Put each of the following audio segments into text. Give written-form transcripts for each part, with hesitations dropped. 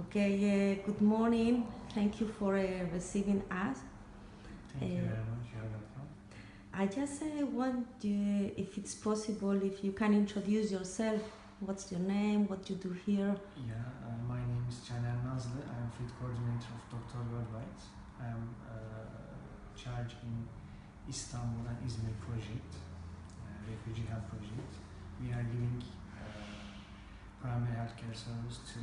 Okay, good morning. Thank you for receiving us. Thank you very much. You're welcome. I just want you, if it's possible, if you can introduce yourself. What's your name? What you do here? Yeah, my name is Caner Nazlı. I am field coordinator of Doktor Worldwide. I am charged in Estambul and İzmir project, refugee health project. We are giving primary healthcare service to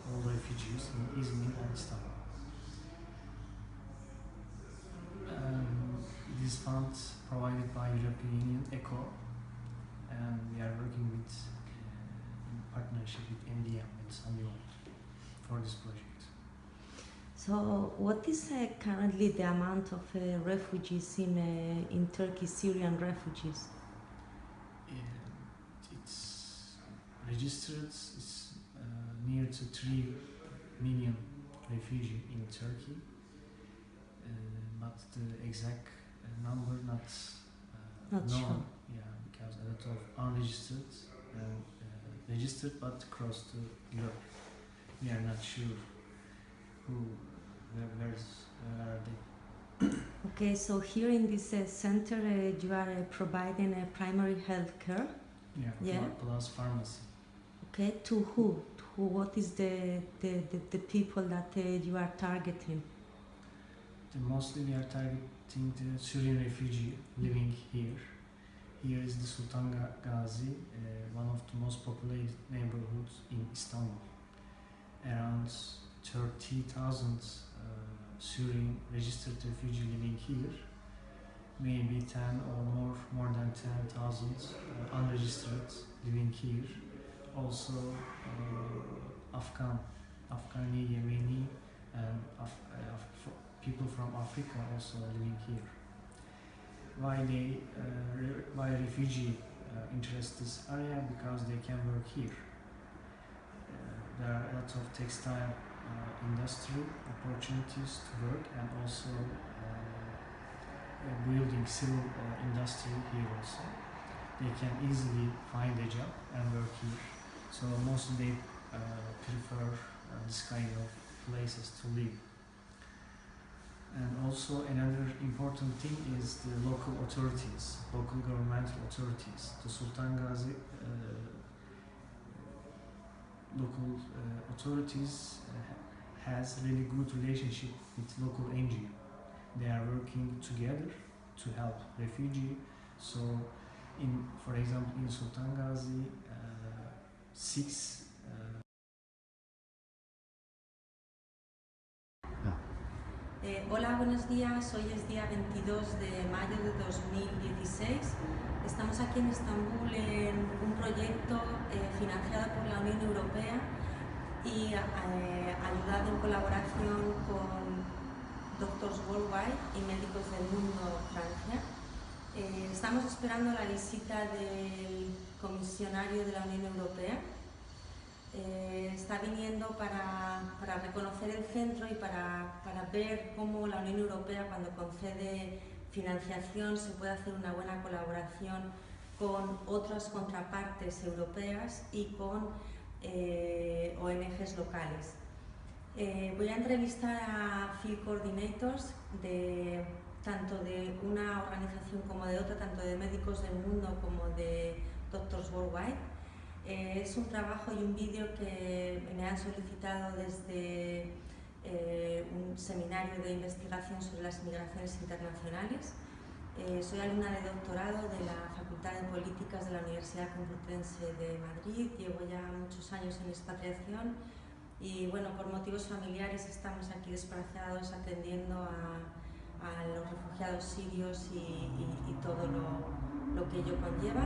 all refugees in İzmir and Estambul. This fund provided by European Union ECHO, and we are working with in partnership with MDM and Samyol for this project. So, what is currently the amount of refugees in Turkey, Syrian refugees? It's registered. It's near to 3 million refugees in Turkey, but the exact number not Not known. sure. Yeah, because a lot of unregistered and registered but across to Europe. We are not sure where are they. Okay, so here in this center, you are providing primary health care. Yeah. Plus pharmacy. Okay, to who? What is the people that you are targeting? Mostly we are targeting the Syrian refugee living here. Here is the Sultan Gazi, one of the most populated neighborhoods in Istanbul. Around 30,000 Syrian registered refugees living here. Maybe 10 or more than 10,000 unregistered living here. Also Afghani, Yemeni, and people from Africa also living here. Why refugee interest this area? Because they can work here. There are a lot of textile industry opportunities to work, and also building civil industry here also. They can easily find a job and work here. So mostly they prefer this kind of places to live. And also another important thing is the local authorities, local governmental authorities. The Sultan Gazi local authorities has really good relationship with local NGO. They are working together to help refugees. So, for example, in Sultan Gazi, 6 Hola, buenos días. Hoy es día 22 de mayo de 2016. Estamos aquí en Estambul en un proyecto financiado por la Unión Europea y ayudado en colaboración con Doctors Worldwide y Médicos del Mundo Francia. Estamos esperando la visita del comisionario de la Unión Europea. Está viniendo para reconocer el centro y para ver cómo la Unión Europea, cuando concede financiación, se puede hacer una buena colaboración con otras contrapartes europeas y con ONGs locales. Voy a entrevistar a field coordinators tanto de una organización como de otra, tanto de Médicos del Mundo como de Doctors Worldwide. Es un trabajo y un vídeo que me han solicitado desde un seminario de investigación sobre las migraciones internacionales. Soy alumna de doctorado de la Facultad de Políticas de la Universidad Complutense de Madrid. Llevo ya muchos años en expatriación y, bueno, por motivos familiares estamos aquí desplazados atendiendo a los refugiados sirios y todo lo que ello conlleva.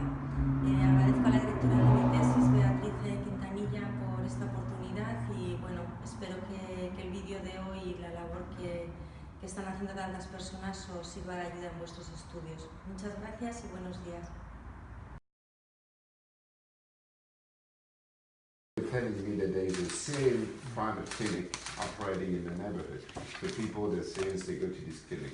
Agradezco a la directora de mi tesis, Beatriz Quintanilla, por esta oportunidad y, bueno, espero que el vídeo de hoy y la labor que están haciendo tantas personas os sirva de ayuda en vuestros estudios. Muchas gracias y buenos días. Telling me that there is a Syrian private clinic operating in the neighborhood. The people, the Syrians, they go to this clinic.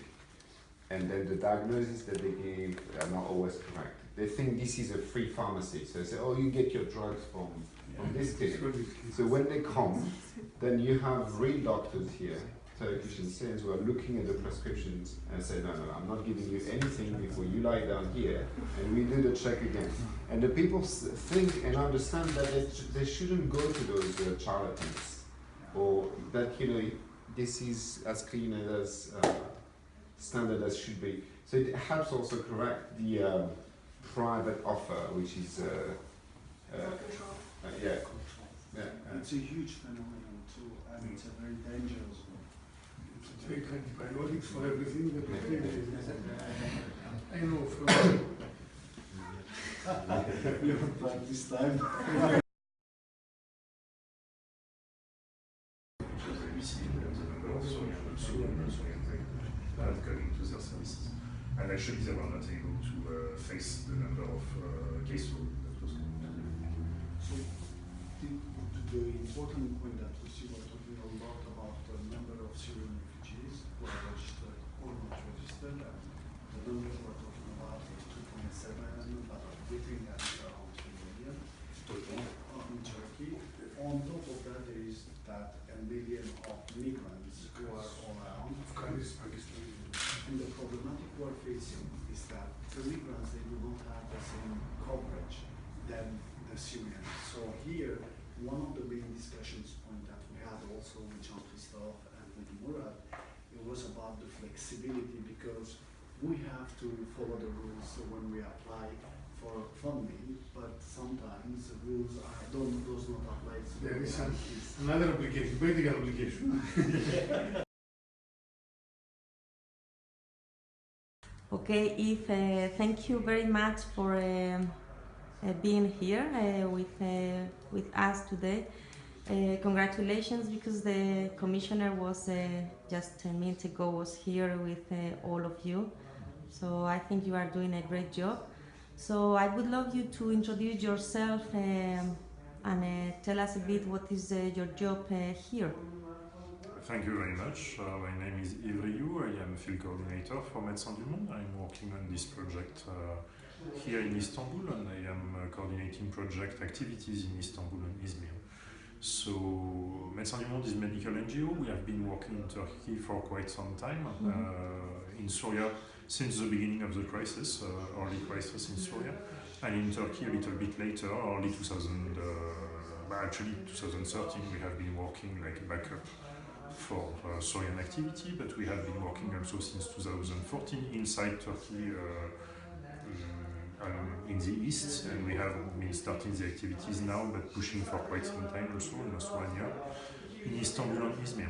And then the diagnoses that they give are not always correct. They think this is a free pharmacy. So they say, oh, you get your drugs from from this clinic. So when they come, then you have real doctors here, Turkish and Syrians, who are looking at the prescriptions and say, no, I'm not giving you anything before you lie down here, and we do the check again. And the people think and understand that they shouldn't go to those charities, or that, this is as clean and as standard as should be. So it helps also correct the private offer, which is it's a huge phenomenon too, and it's a very dangerous one. It's very antibiotics for everything, but I know from You have practice time. Going to their services. And actually they were not able to face the number of caseload that was going to them. So the important point that you were talking a lot about the number of Syrian refugees who are registered or not registered, and the number we're talking about is 2.7, but everything at around 3 million in Turkey. On top of that, there is that 1 million of migrants who are all around. And the problematic we're facing is that the migrants, they do not have the same coverage than the Syrians. So here, one of the main discussions point that we had also with Jean-Christophe and with Murad, it was about the flexibility, because we have to follow the rules when we apply for funding, but sometimes the rules does not apply to the there is realities. another application, practical application. Okay, thank you very much for being here with us today. Congratulations, because the commissioner was just 10 minutes ago was here with all of you. So I think you are doing a great job. So I would love you to introduce yourself and tell us a bit what is your job here. Thank you very much. My name is Ivriou. I am field coordinator for Médecins du Monde. I'm working on this project here in Istanbul, and I am coordinating project activities in Istanbul and Izmir. So Médecins du Monde is a medical NGO. We have been working in Turkey for quite some time. In Syria since the beginning of the crisis, early crisis in Syria, and in Turkey a little bit later, early 2013, we have been working like backup for Syrian activity, but we have been working also since 2014 inside Turkey in the east, and we have been starting the activities now, but pushing for quite some time also, almost 1 year, in Istanbul and Izmir.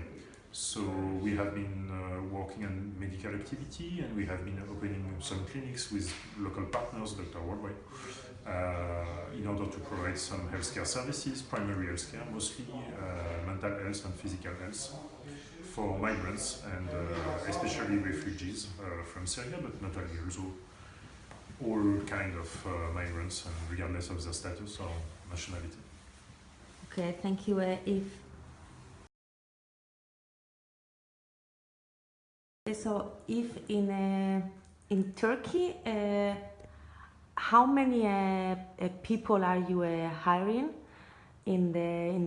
So we have been working on medical activity, and we have been opening some clinics with local partners, Dr. Worldwide, in order to provide some healthcare services, primary healthcare mostly, mental health and physical health for migrants and especially refugees from Syria, but not only, also all kind of migrants, and regardless of their status or nationality. Okay, thank you. So if in Turkey, how many people are you hiring in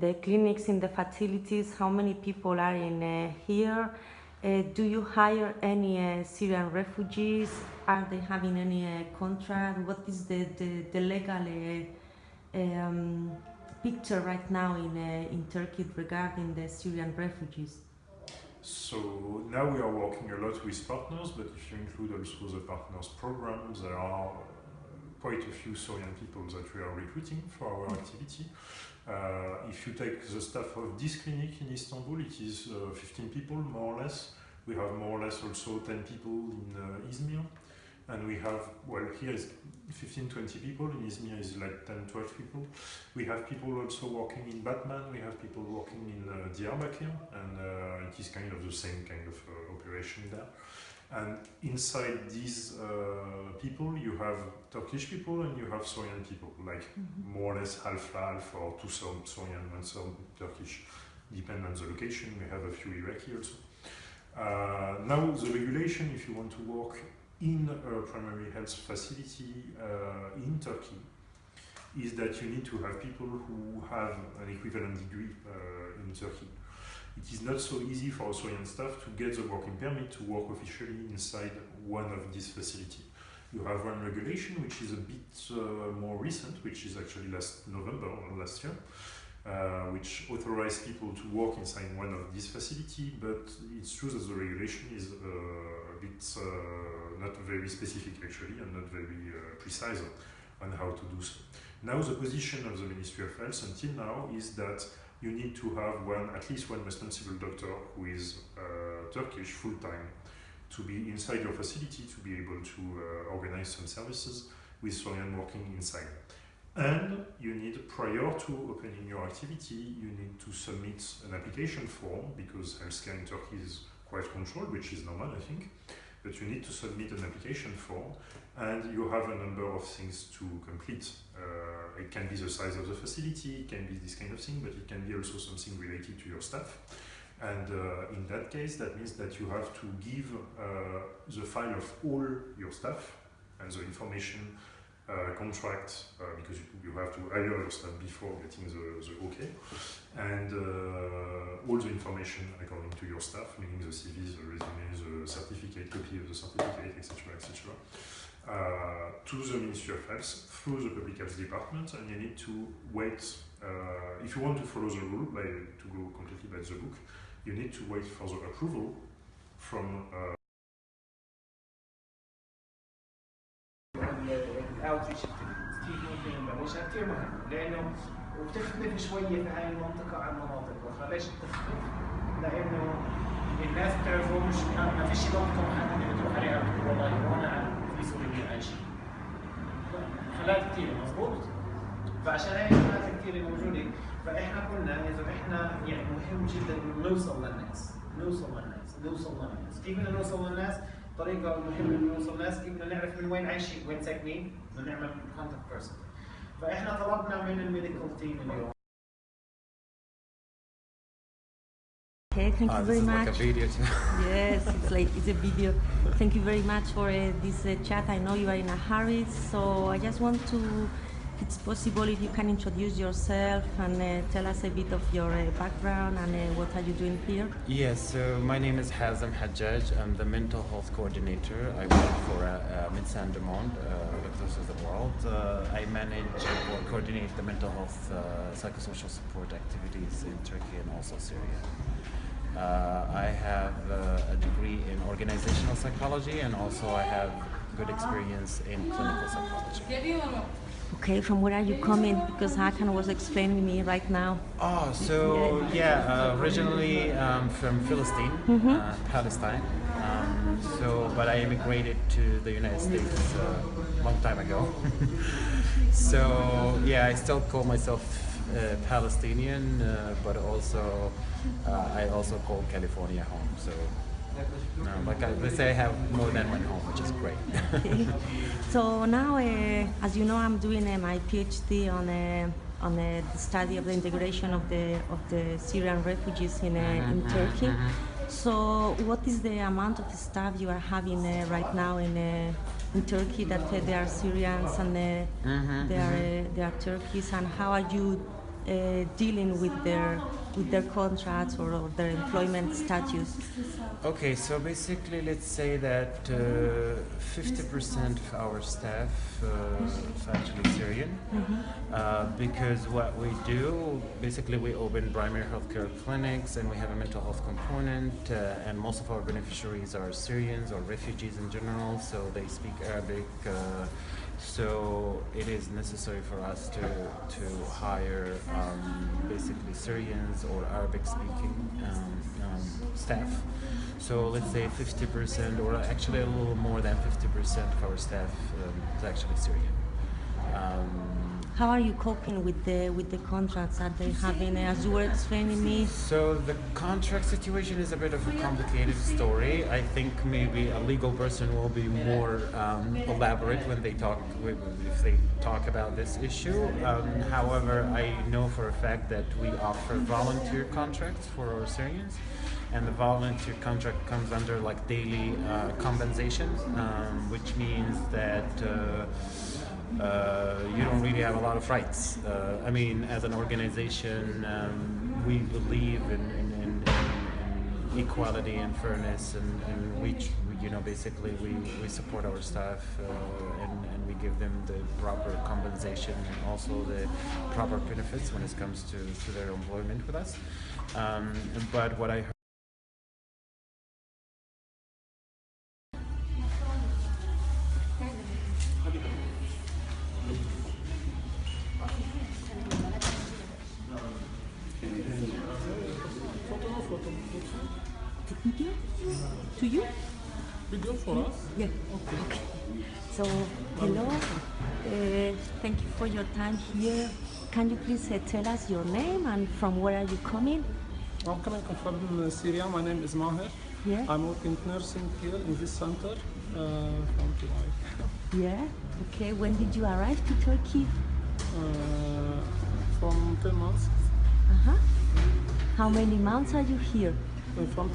the clinics, in the facilities? How many people are in here? Do you hire any Syrian refugees? Are they having any contract? What is the legal picture right now in Turkey regarding the Syrian refugees? So now we are working a lot with partners, but if you include also the partners programs, there are quite a few Syrian people that we are recruiting for our activity. If you take the staff of this clinic in Istanbul, it is 15 people more or less. We have more or less also 10 people in Izmir, and we have, well, here is 15-20 people, in Izmir is like 10-12 people. We have people also working in Batman, we have people working in Diyarbakir, and it is kind of the same kind of operation there. And inside these people, you have Turkish people and you have Syrian people, like more or less half-half, or 2/3 Syrian, 1/3 Turkish, depending on the location. We have a few Iraqi also. Now the regulation, if you want to work in a primary health facility in Turkey, is that you need to have people who have an equivalent degree in Turkey. It is not so easy for Syrian staff to get the working permit to work officially inside one of these facilities. You have one regulation which is a bit more recent, which is actually last November or last year, which authorized people to work inside one of these facilities, but it's true that the regulation is a bit not very specific actually and not very precise on how to do so. Now the position of the Ministry of Health until now is that you need to have at least one responsible doctor who is Turkish full-time to be inside your facility to be able to organize some services with Syrian working inside. And you need, prior to opening your activity, you need to submit an application form because healthcare in Turkey is quite controlled, which is normal, I think. But you need to submit an application form and you have a number of things to complete. It can be the size of the facility, it can be this kind of thing, but it can be also something related to your staff. And in that case, that means that you have to give the file of all your staff and the information contract, because you have to hire your staff before getting the OK, and all the information according to your staff, meaning the CVs, the resume, the certificate, copy of the certificate, etc., etc., to the Ministry of Health through the Public Health Department, and you need to wait. If you want to follow the rule, to go completely by the book, you need to wait for the approval from الاوتريتش كيف ممكن نبلشها كثير مهم لانه وبتختلف شويه في هاي المنطقه عن مناطق اخرى، ليش بتختلف؟ لانه الناس بتعرفوا ما فيش منطقه محدده بتروح عليها بتقول والله هون في سوريين عايشين. خلات كثير مضبوط؟ فعشان هيك الخلات كثير موجوده، فاحنا قلنا اذا احنا يعني مهم جدا نوصل للناس، كيف بدنا نوصل للناس؟ الطريقة المهمة إنه نوصل للناس، كيف بدنا نعرف من وين عايشين، وين ساكنين، بدنا نعمل كونتاكت بيرسون. فإحنا طلبنا من الميديكال تيم اليوم. Okay, thank you very much. Like a video too. Yes, it's a video. Thank you very much for this chat. I know you are in a hurry, so I just want to, if it's possible, if you can introduce yourself and tell us a bit of your background and what are you doing here? Yes, so my name is Hazem Hajjaj. I'm the mental health coordinator. I work for Médecins du Monde, Doctors of the World. I manage or coordinate the mental health psychosocial support activities in Turkey and also Syria. I have a degree in organizational psychology and also I have good experience in clinical psychology. Okay, from where are you coming? Because Hakan was explaining me right now. Oh, so originally from Philistine, Palestine. But I immigrated to the United States a long time ago. So yeah, I still call myself Palestinian, but also I also call California home. So let's say I have more than one home, which is great. So now, as you know, I'm doing my PhD on the study of the integration of the Syrian refugees in Turkey. So, what is the amount of staff you are having right now in Turkey that they are Syrians and they are Turkish, and how are you dealing with their contracts or their employment status? Okay, so basically let's say that 50% of our staff is actually Syrian, because what we do, basically we open primary healthcare clinics and we have a mental health component, and most of our beneficiaries are Syrians or refugees in general, so they speak Arabic. So it is necessary for us to hire basically Syrians or Arabic-speaking staff. So let's say 50%, or actually a little more than 50% of our staff is actually Syrian. How are you coping with the contracts that they having, as you were explaining me? So the contract situation is a bit of a complicated story. I think maybe a legal person will be more elaborate when they talk about this issue. However, I know for a fact that we offer volunteer contracts for our Syrians, and the volunteer contract comes under like daily compensation, which means that you don't really have a lot of rights. I mean, as an organization, we believe in equality and fairness, and we basically we support our staff and we give them the proper compensation and also the proper benefits when it comes to their employment with us. But what I heard video to you? Video for us? Yeah. Okay. So, hello. Thank you for your time here. Can you please tell us your name and from where are you coming? I'm coming from Syria. My name is Maher. Yeah. I'm working nursing here in this center from July. Yeah. Okay. When did you arrive to Turkey? From 10 months. Uh-huh. How many months are you here? From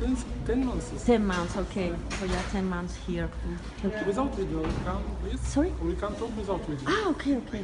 10 months. 10 months, okay. So you're 10 months here. Okay. Without video, we can, please? Sorry? We can talk without video. Ah, okay, okay.